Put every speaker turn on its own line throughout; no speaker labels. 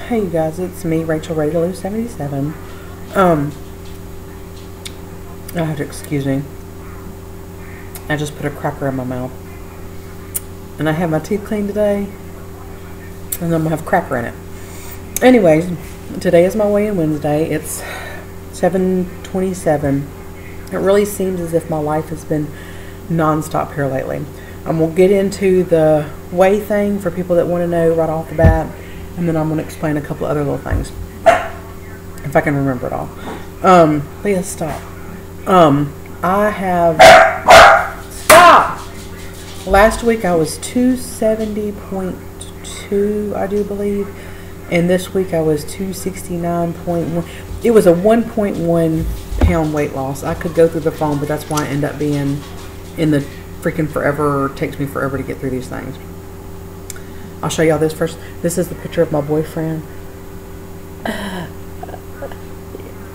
Hey you guys, it's me, Rachel Ready to Lose 77. I have to excuse me. I just put a cracker in my mouth. And I had my teeth cleaned today. And I'm going to have cracker in it. Anyways, today is my weigh-in Wednesday. It's 7:27. It really seems as if my life has been non-stop here lately. I'm going to get into the weigh thing for people that want to know right off the bat. And then I'm going to explain a couple other little things. If I can remember it all. Leah, stop. I have... Stop! Last week I was 270.2, I do believe. And this week I was 269.1. It was a 1.1 pound weight loss. I could go through the phone, but that's why I end up being in the freaking forever. It takes me forever to get through these things. I'll show y'all this first. This is the picture of my boyfriend.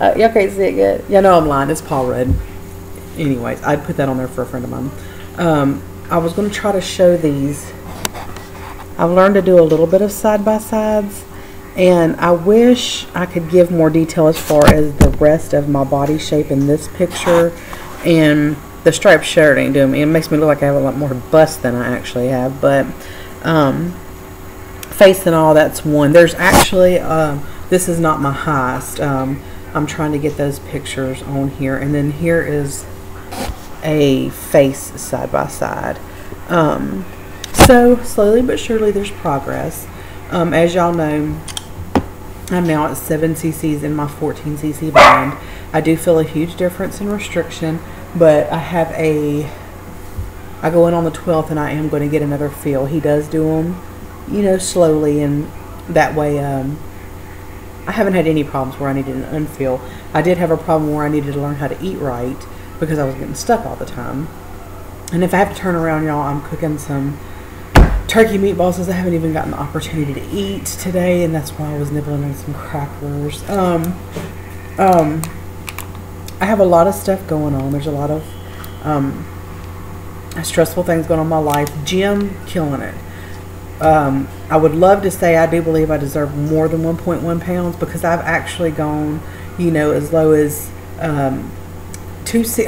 Y'all can't see it yet. Yeah, no, I'm lying. It's Paul Rudd. Anyways, I put that on there for a friend of mine. I was going to try to show these. I've learned to do a little bit of side-by-sides. And I wish I could give more detail as far as the rest of my body shape in this picture. And the striped shirt ain't doing me. It makes me look like I have a lot more bust than I actually have. But... face and all, that's one. There's actually this is not my highest. I'm trying to get those pictures on here, and then here is a face side by side. So slowly but surely there's progress. As y'all know, I'm now at 7 cc's in my 14 cc band. I do feel a huge difference in restriction, but I go in on the 12th and I am going to get another feel. He does do them, you know, slowly, and that way I haven't had any problems where I needed an unfeel. I did have a problem where I needed to learn how to eat right because I was getting stuck all the time. And if I have to turn around, y'all, I'm cooking some turkey meatballs because I haven't even gotten the opportunity to eat today, and that's why I was nibbling on some crackers. I have a lot of stuff going on. There's a lot of stressful things going on in my life. Gym, killing it. I would love to say I do believe I deserve more than 1.1 pounds because I've actually gone, you know, as low as I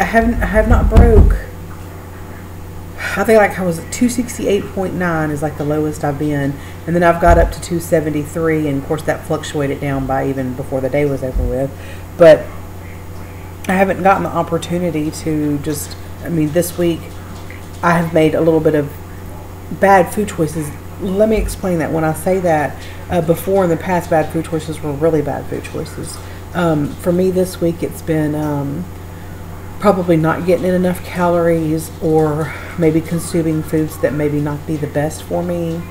have not broke. I think like I was 268.9 is like the lowest I've been, and then I've got up to 273, and of course that fluctuated down by even before the day was over with. But I haven't gotten the opportunity to just, I mean, this week I have made a little bit of bad food choices. Let me explain that. When I say that, before in the past, bad food choices were really bad food choices. For me this week, it's been probably not getting in enough calories, or maybe consuming foods that maybe not be the best for me,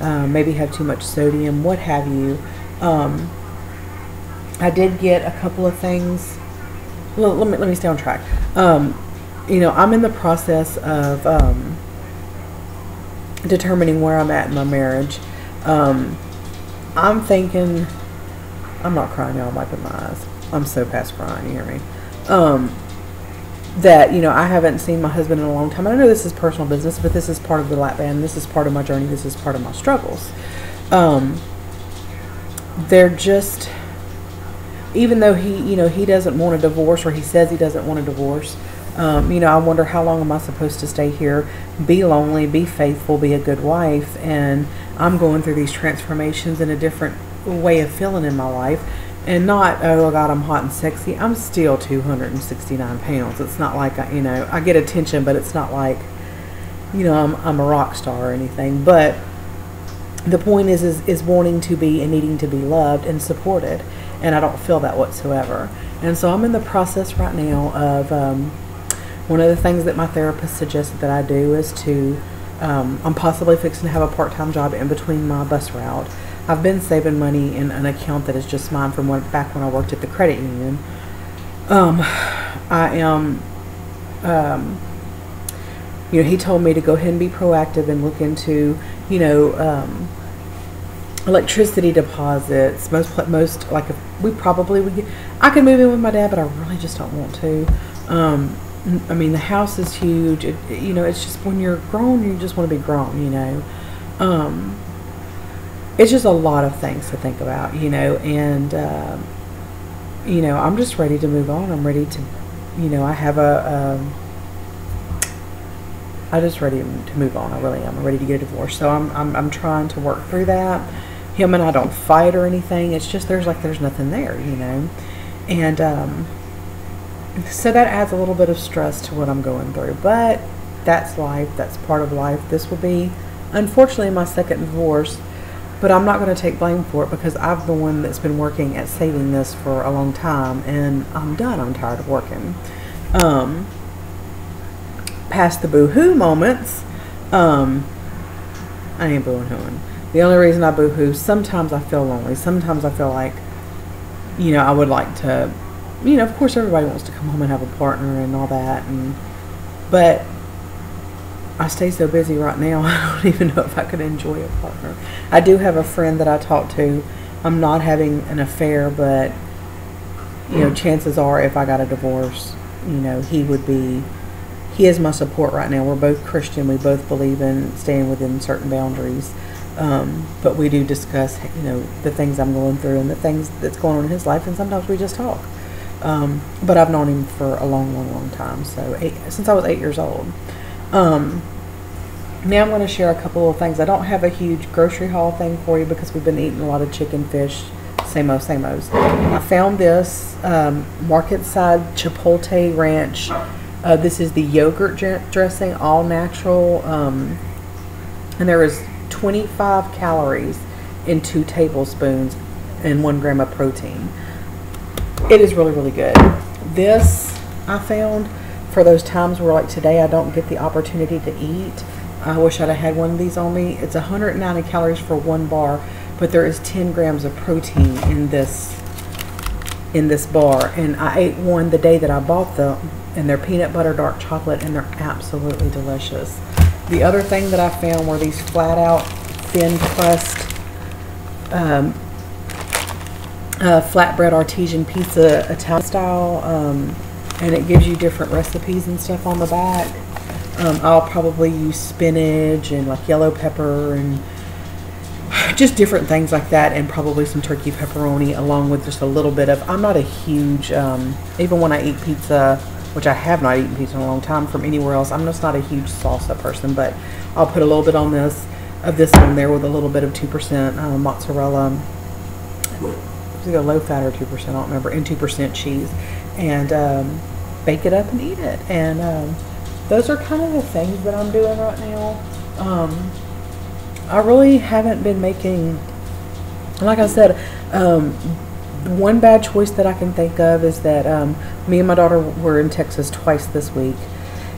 maybe have too much sodium, what have you. I did get a couple of things. Well, let me stay on track. You know, I'm in the process of determining where I'm at in my marriage. I'm thinking, I'm not crying, y'all, I'm wiping my eyes. I'm so past crying, you hear me? That, you know, I haven't seen my husband in a long time. I know this is personal business, but this is part of the lap band. This is part of my journey. This is part of my struggles. They're just, even though he, you know, he doesn't want a divorce, or he says he doesn't want a divorce, you know, I wonder how long am I supposed to stay here, be lonely, be faithful, be a good wife. And I'm going through these transformations in a different way of feeling in my life, and not, oh God, I'm hot and sexy. I'm still 269 pounds. It's not like, you know, I get attention, but it's not like, you know, I'm a rock star or anything. But the point is wanting to be and needing to be loved and supported, and I don't feel that whatsoever. And so I'm in the process right now of one of the things that my therapist suggested that I do is to, I'm possibly fixing to have a part-time job in between my bus route. I've been saving money in an account that is just mine from back when I worked at the credit union. I am, you know, he told me to go ahead and be proactive and look into, you know, electricity deposits. Most like, if we probably would get, I could move in with my dad, but I really just don't want to. I mean, the house is huge. You know, it's just when you're grown, you just want to be grown, you know. it's just a lot of things to think about, and I'm just ready to move on. I'm ready to, I have I'm just ready to move on. I really am. I'm ready to get a divorce. So I'm trying to work through that. Him and I don't fight or anything. It's just there's nothing there, and so that adds a little bit of stress to what I'm going through. But that's life. That's part of life. This will be, unfortunately, my second divorce. But I'm not going to take blame for it because I'm the one that's been working at saving this for a long time, and I'm done. I'm tired of working. Past the boo-hoo moments, I ain't boo-hooing. The only reason I boo-hoo, sometimes I feel lonely. Sometimes I feel like, I would like to, of course everybody wants to come home and have a partner and all that, but I stay so busy right now, I don't even know if I could enjoy a partner. I do have a friend that I talk to. I'm not having an affair, but, chances are if I got a divorce, he is my support right now. We're both Christian. We both believe in staying within certain boundaries. But we do discuss, the things I'm going through and the things that's going on in his life, and sometimes we just talk. But I've known him for a long, long, long time, since I was 8 years old. Now I'm going to share a couple of things. I don't have a huge grocery haul thing for you because we've been eating a lot of chicken, fish, same-os. I found this Market Side Chipotle Ranch. This is the yogurt dressing, all natural, and there is 25 calories in 2 tablespoons and 1 gram of protein. It is really, really good. This I found for those times where, like today, I don't get the opportunity to eat. I wish I'd have had one of these on me. It's 190 calories for 1 bar, but there is 10 grams of protein in this bar. And I ate one the day that I bought them, and they're peanut butter dark chocolate, and they're absolutely delicious. The other thing that I found were these flat out thin crust flatbread artesian pizza Italian style, and it gives you different recipes and stuff on the back. I'll probably use spinach and like yellow pepper and just different things like that, and probably some turkey pepperoni along with just a little bit of, I'm not a huge, even when I eat pizza, which I have not eaten pizza in a long time from anywhere else, I'm just not a huge salsa person, but I'll put a little bit on this, of this one there with a little bit of 2% mozzarella, was it a low fat or 2%, I don't remember, and 2% cheese, and bake it up and eat it. And those are kind of the things that I'm doing right now. I really haven't been making, like I said, one bad choice that I can think of is that me and my daughter were in Texas twice this week,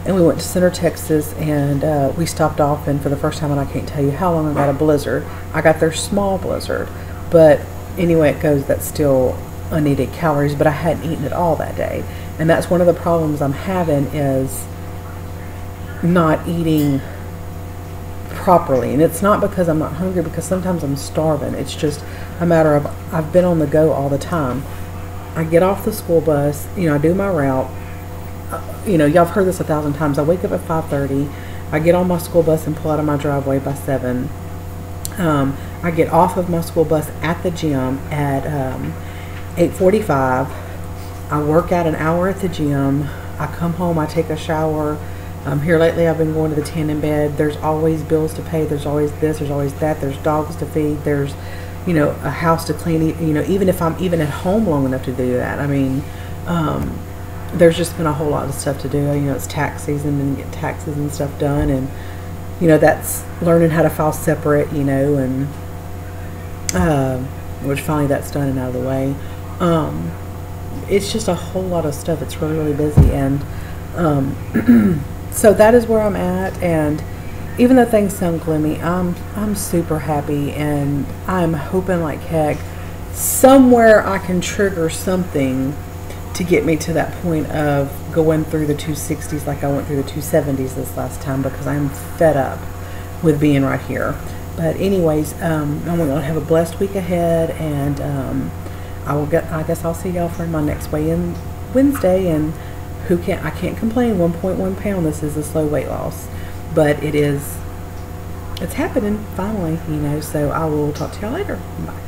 and we went to Center, Texas, and we stopped off, and for the first time, and I can't tell you how long, I got a blizzard. I got their small blizzard, but anyway it goes, that's still unneeded calories, but I hadn't eaten it all that day, and that's one of the problems I'm having is not eating properly. And it's not because I'm not hungry, because sometimes I'm starving. It's just a matter of I've been on the go all the time. I get off the school bus, I do my route. Y'all have heard this 1,000 times. I wake up at 5:30. I get on my school bus and pull out of my driveway by 7. I get off of my school bus at the gym at 8:45. I work out an hour at the gym. I come home, I take a shower. Here lately I've been going to the tanning bed. There's always bills to pay. There's always this, there's always that. There's dogs to feed. There's, a house to clean. Even if I'm even at home long enough to do that. I mean, there's just been a whole lot of stuff to do. It's tax season and get taxes and stuff done. And, that's learning how to file separate, and which finally that's done and out of the way. It's just a whole lot of stuff. It's really, really busy. And, so that is where I'm at, and even though things sound gloomy, I'm super happy, and I'm hoping like heck somewhere I can trigger something to get me to that point of going through the 260s like I went through the 270s this last time, because I'm fed up with being right here. But anyways, I'm going to have a blessed week ahead, and I guess I'll see y'all for my next weigh-in Wednesday. And I can't complain. 1.1 pound. This is a slow weight loss, but it is it's happening finally, you know. So I will talk to y'all later. Bye.